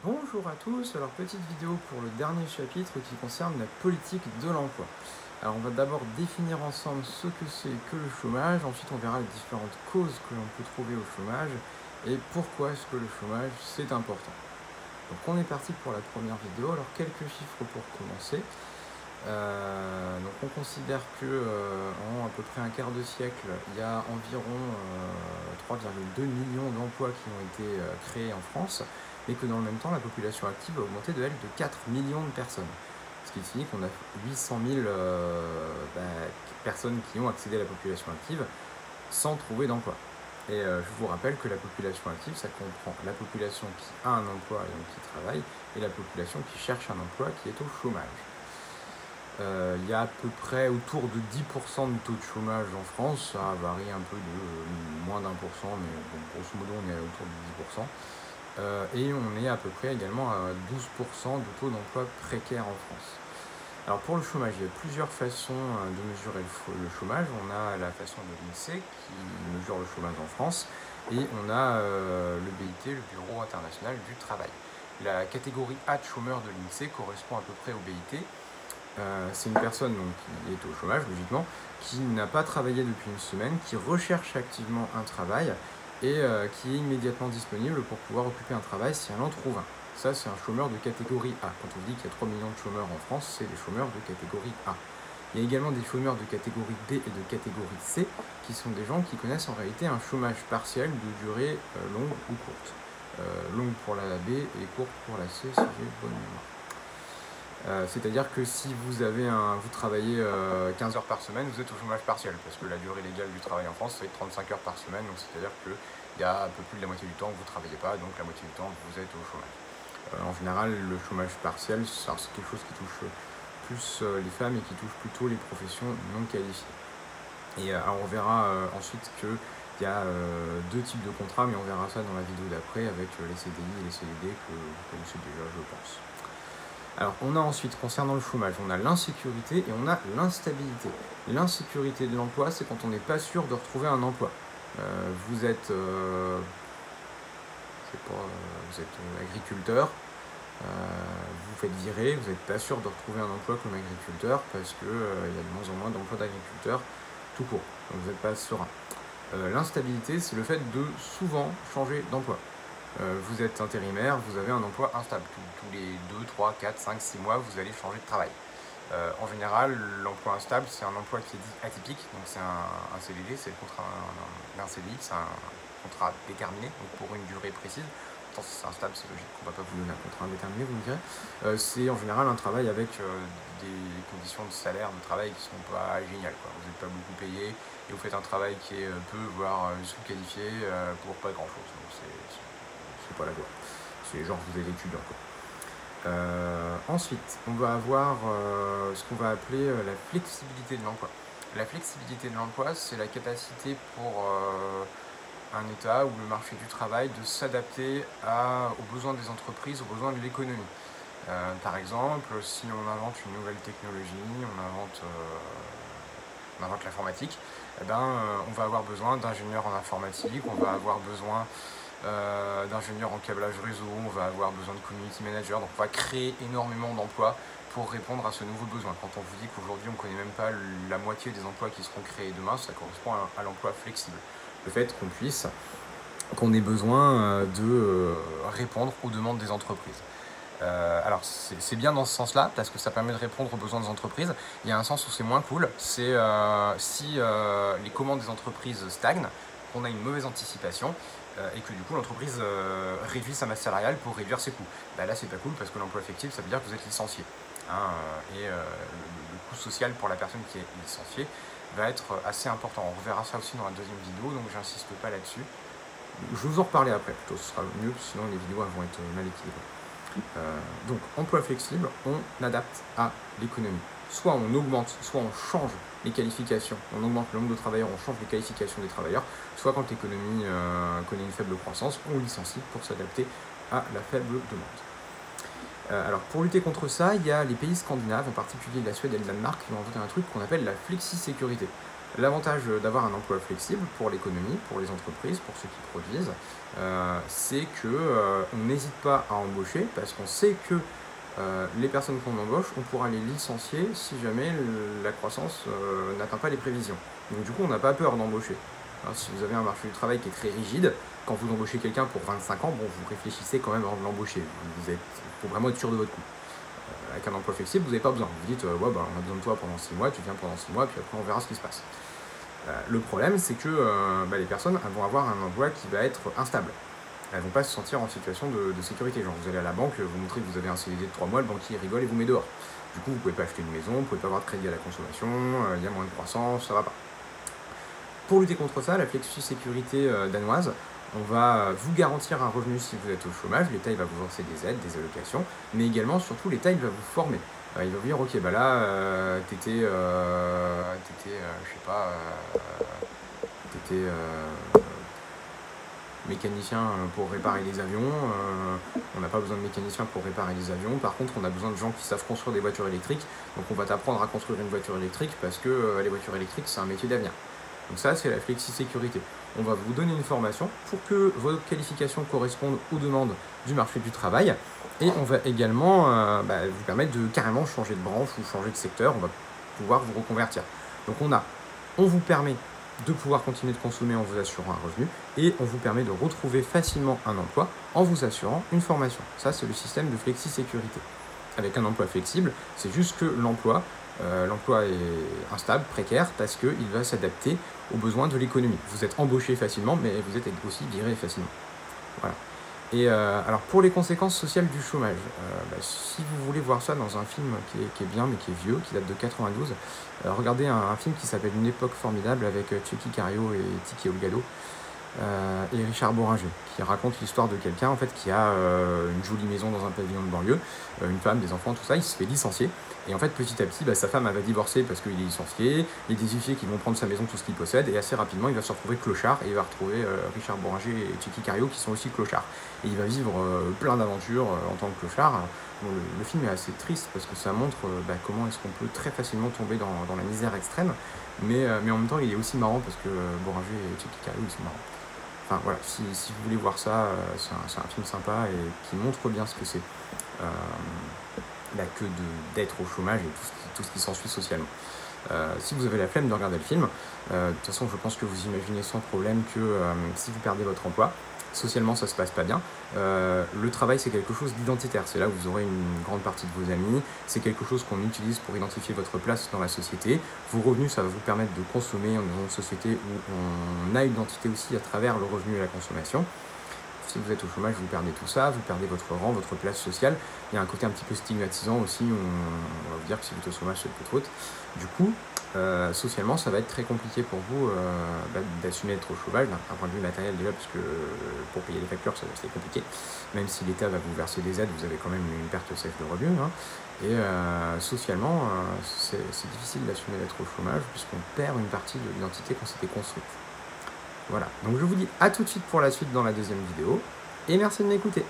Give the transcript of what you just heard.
Bonjour à tous, alors petite vidéo pour le dernier chapitre qui concerne la politique de l'emploi. Alors on va d'abord définir ensemble ce que c'est que le chômage, ensuite on verra les différentes causes que l'on peut trouver au chômage et pourquoi est-ce que le chômage c'est important. Donc on est parti pour la première vidéo, alors quelques chiffres pour commencer. Donc on considère que en à peu près un quart de siècle, il y a environ 3,2 millions d'emplois qui ont été créés en France, et que dans le même temps, la population active a augmenté de 4 millions de personnes. Ce qui signifie qu'on a 800 000 personnes qui ont accédé à la population active sans trouver d'emploi. Et je vous rappelle que la population active, ça comprend la population qui a un emploi et donc qui travaille, et la population qui cherche un emploi qui est au chômage. Il y a à peu près autour de 10% de taux de chômage en France, ça varie un peu de moins d'1%, mais bon, grosso modo on est autour de 10%. Et on est à peu près également à 12% de taux d'emploi précaire en France. Alors pour le chômage, il y a plusieurs façons de mesurer le chômage. On a la façon de l'INSEE qui mesure le chômage en France, et on a le BIT, le Bureau international du travail. La catégorie A de chômeur de l'INSEE correspond à peu près au BIT. C'est une personne donc, qui est au chômage, logiquement, qui n'a pas travaillé depuis une semaine, qui recherche activement un travail et qui est immédiatement disponible pour pouvoir occuper un travail si elle en trouve un. Ça, c'est un chômeur de catégorie A. Quand on dit qu'il y a 3 millions de chômeurs en France, c'est des chômeurs de catégorie A. Il y a également des chômeurs de catégorie B et de catégorie C, qui sont des gens qui connaissent en réalité un chômage partiel de durée longue ou courte. Longue pour la B et courte pour la C, si j'ai bonne mémoire. C'est-à-dire que si vous travaillez 15 heures par semaine, vous êtes au chômage partiel, parce que la durée légale du travail en France, c'est 35 heures par semaine, donc c'est-à-dire qu'il y a un peu plus de la moitié du temps que vous ne travaillez pas, donc la moitié du temps vous êtes au chômage. En général, le chômage partiel, c'est quelque chose qui touche plus les femmes et qui touche plutôt les professions non qualifiées. Et alors on verra ensuite qu'il y a deux types de contrats, mais on verra ça dans la vidéo d'après avec les CDI et les CDD que vous connaissez déjà, je pense. Alors on a ensuite, concernant le chômage, on a l'insécurité et on a l'instabilité. L'insécurité de l'emploi, c'est quand on n'est pas sûr de retrouver un emploi. Vous êtes agriculteur, vous faites virer, vous n'êtes pas sûr de retrouver un emploi comme agriculteur parce qu'il y a de moins en moins d'emplois d'agriculteurs tout court, donc vous n'êtes pas serein. L'instabilité, c'est le fait de souvent changer d'emploi. Vous êtes intérimaire, vous avez un emploi instable. Tous les 2, 3, 4, 5, 6 mois, vous allez changer de travail. En général, l'emploi instable, c'est un emploi qui est dit atypique, donc c'est un CDD, c'est le contrat d'un CDI, c'est un contrat déterminé, donc pour une durée précise. Pourtant, si c'est instable, c'est logique qu'on ne va pas vous donner un contrat indéterminé, vous me direz. C'est en général un travail avec des conditions de salaire, de travail qui ne sont pas géniales, quoi. Vous n'êtes pas beaucoup payé et vous faites un travail qui est peu, voire sous-qualifié pour pas grand-chose. Donc c'est pas la gloire. C'est genre vous êtes étudiant, quoi. Ensuite, on va avoir ce qu'on va appeler la flexibilité de l'emploi. La flexibilité de l'emploi, c'est la capacité pour un État ou le marché du travail de s'adapter aux besoins des entreprises, aux besoins de l'économie. Par exemple, si on invente une nouvelle technologie, on invente l'informatique, on va avoir besoin d'ingénieurs en informatique, on va avoir besoin d'ingénieurs en câblage réseau, on va avoir besoin de community manager, donc on va créer énormément d'emplois pour répondre à ce nouveau besoin. Quand on vous dit qu'aujourd'hui on ne connaît même pas la moitié des emplois qui seront créés demain, ça correspond à l'emploi flexible. Le fait qu'on ait besoin de répondre aux demandes des entreprises. Alors c'est bien dans ce sens-là, parce que ça permet de répondre aux besoins des entreprises. Il y a un sens où c'est moins cool, c'est si les commandes des entreprises stagnent, qu'on a une mauvaise anticipation, et que du coup l'entreprise réduit sa masse salariale pour réduire ses coûts. Là c'est pas cool parce que l'emploi effectif, ça veut dire que vous êtes licencié. Et le coût social pour la personne qui est licenciée va être assez important. On reverra ça aussi dans la deuxième vidéo, donc j'insiste pas là-dessus. Je vais vous en reparler après plutôt, ce sera mieux, sinon les vidéos vont être mal équilibrées. Donc emploi flexible, on adapte à l'économie. Soit on augmente, soit on change les qualifications, on augmente le nombre de travailleurs, on change les qualifications des travailleurs, soit quand l'économie connaît une faible croissance, on licencie pour s'adapter à la faible demande. Alors pour lutter contre ça, il y a les pays scandinaves, en particulier la Suède et le Danemark, qui ont inventé un truc qu'on appelle la flexi-sécurité. L'avantage d'avoir un emploi flexible pour l'économie, pour les entreprises, pour ceux qui produisent, c'est qu'on n'hésite pas à embaucher parce qu'on sait que les personnes qu'on embauche, on pourra les licencier si jamais la croissance n'atteint pas les prévisions. Donc du coup, on n'a pas peur d'embaucher. Alors, si vous avez un marché du travail qui est très rigide, quand vous embauchez quelqu'un pour 25 ans, bon, vous réfléchissez quand même avant de l'embaucher. Il faut vraiment être sûr de votre coup. Avec un emploi flexible, vous n'avez pas besoin. Vous dites, ouais, bah, on a besoin de toi pendant 6 mois, tu viens pendant 6 mois, puis après on verra ce qui se passe. Le problème, c'est que les personnes vont avoir un emploi qui va être instable. Elles ne vont pas se sentir en situation de sécurité. Genre, vous allez à la banque, vous montrez que vous avez un CDD de 3 mois, le banquier rigole et vous met dehors. Du coup, vous ne pouvez pas acheter une maison, vous ne pouvez pas avoir de crédit à la consommation, il y a moins de croissance, ça ne va pas. Pour lutter contre ça, la flexi-sécurité danoise, on va vous garantir un revenu si vous êtes au chômage, l'État il va vous verser des aides, des allocations, mais également, surtout, l'État il va vous former. Il va vous dire, ok, bah là, t'étais mécanicien pour réparer les avions, on n'a pas besoin de mécaniciens pour réparer les avions, par contre on a besoin de gens qui savent construire des voitures électriques, donc on va t'apprendre à construire une voiture électrique parce que les voitures électriques c'est un métier d'avenir. Donc ça c'est la flexi-sécurité. On va vous donner une formation pour que vos qualifications correspondent aux demandes du marché du travail, et on va également vous permettre de carrément changer de branche ou changer de secteur, on va pouvoir vous reconvertir. Donc on vous permet de pouvoir continuer de consommer en vous assurant un revenu, et on vous permet de retrouver facilement un emploi en vous assurant une formation. Ça, c'est le système de flexi-sécurité. Avec un emploi flexible, c'est juste que l'emploi est instable, précaire, parce qu'il va s'adapter aux besoins de l'économie. Vous êtes embauché facilement, mais vous êtes aussi viré facilement. Voilà. Et alors pour les conséquences sociales du chômage, si vous voulez voir ça dans un film qui est bien mais qui est vieux, qui date de 92, regardez un film qui s'appelle Une époque formidable avec Tchéky Karyo et Tiki Olgado et Richard Bohringer, qui raconte l'histoire de quelqu'un en fait qui a une jolie maison dans un pavillon de banlieue, une femme, des enfants, tout ça, il se fait licencier. Et en fait, petit à petit, sa femme elle va divorcer parce qu'il est licencié, il y a des huissiers qui vont prendre sa maison, tout ce qu'il possède, et assez rapidement, il va se retrouver clochard, et il va retrouver Richard Bohringer et Tchéky Karyo qui sont aussi clochards. Et il va vivre plein d'aventures en tant que clochard. Bon, le film est assez triste parce que ça montre comment est-ce qu'on peut très facilement tomber dans la misère extrême, mais en même temps, il est aussi marrant parce que Bohringer et Tchéky Karyo, ils sont marrants. Enfin voilà, si vous voulez voir ça, c'est un film sympa et qui montre bien ce que c'est que d'être au chômage et tout ce qui s'ensuit socialement. Si vous avez la flemme de regarder le film, de toute façon je pense que vous imaginez sans problème que si vous perdez votre emploi, socialement ça se passe pas bien. Le travail c'est quelque chose d'identitaire, c'est là où vous aurez une grande partie de vos amis, c'est quelque chose qu'on utilise pour identifier votre place dans la société. Vos revenus ça va vous permettre de consommer dans une société où on a une identité aussi à travers le revenu et la consommation. Si vous êtes au chômage, vous perdez tout ça, vous perdez votre rang, votre place sociale. Il y a un côté un petit peu stigmatisant aussi, on va vous dire que si vous êtes au chômage, c'est le peu trop. Du coup, socialement, ça va être très compliqué pour vous d'assumer d'être au chômage, d'un point de vue matériel déjà, parce que pour payer les factures, c'est compliqué. Même si l'État va vous verser des aides, vous avez quand même une perte sèche de revenus. Et socialement, c'est difficile d'assumer d'être au chômage, puisqu'on perd une partie de l'identité qu'on s'était construite. Voilà, donc je vous dis à tout de suite pour la suite dans la deuxième vidéo, et merci de m'écouter.